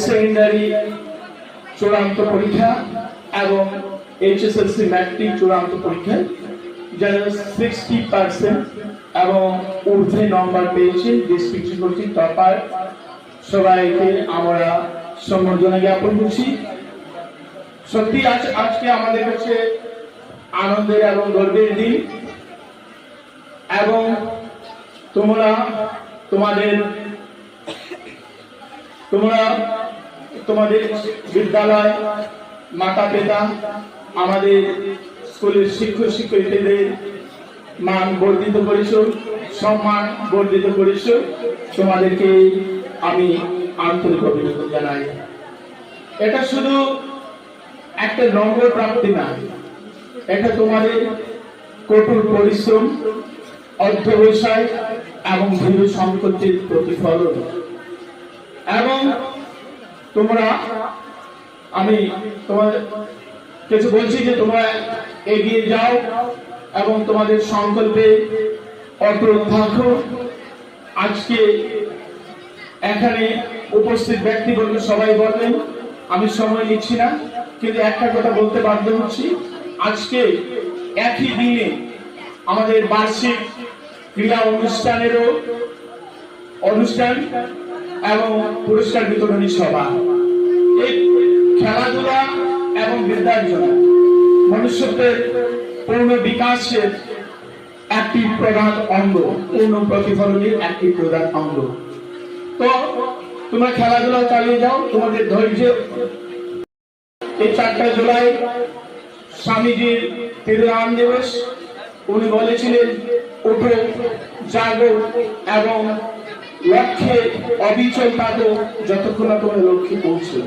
Secondary চূড়ান্ত পরীক্ষা এবং এইচএসএলসি ম্যাট্রিক চূড়ান্ত পরীক্ষায় যারা 60% এবং ঊর্ধ্বে নম্বর পেয়েছে ডিস্ট্রিক্ট কর্তৃক টপার সবাইকে আমরা সম্বর্ধনা জ্ঞাপন করছি। সত্যি আজকে আমাদের কাছে আনন্দের এবং গর্বের দিন এবং তোমরা তোমাদের বিদ্যালয় মাতা পিতা আমাদের স্কুলের শিক্ষক শিক্ষয়িত্রীদের মান বর্ধিত করেছো, সম্মান বর্ধিত করেছো, তোমাদেরকে আমি আন্তরিক অভিনন্দন জানাই। এটা শুধু একটা নম্বর প্রাপ্তি না, এটা তোমাদের কঠোর পরিশ্রম, অধ্যবসায় এবং দৃঢ় সংকল্পের প্রতিফলন। এবং আমি তোমাদের কিছু বলছি যে তোমরা এগিয়ে যাও এবং তোমাদের সংকল্পে অটল থাকো। আজকে এখানে উপস্থিত ব্যক্তিবর্গ সবাই বললেন, আমি সময় নিচ্ছি না, কিন্তু একটা কথা বলতে বাধ্য হচ্ছি। আজকে একই দিনে আমাদের বার্ষিক ক্রীড়া অনুষ্ঠান এবং পুরস্কার বিতরণী সভা। এই খেলাধুলা এবং বিদ্যার্জন মনুষ্যত্বের পূর্ণ বিকাশের একটি প্রধান অঙ্গ, পূর্ণ প্রতিফলনের একটি প্রধান অঙ্গ। তো তোমরা খেলাধুলা চালিয়ে যাও, তোমাদের ধৈর্য। এই 4 জুলাই স্বামীজির তিরোধান দিবস। উনি বলেছিলেন, ওঠো, জাগো এবং লক্ষ্যে অবিচল থাকো যতক্ষণ না তোমরা লক্ষ্যে পৌঁছো।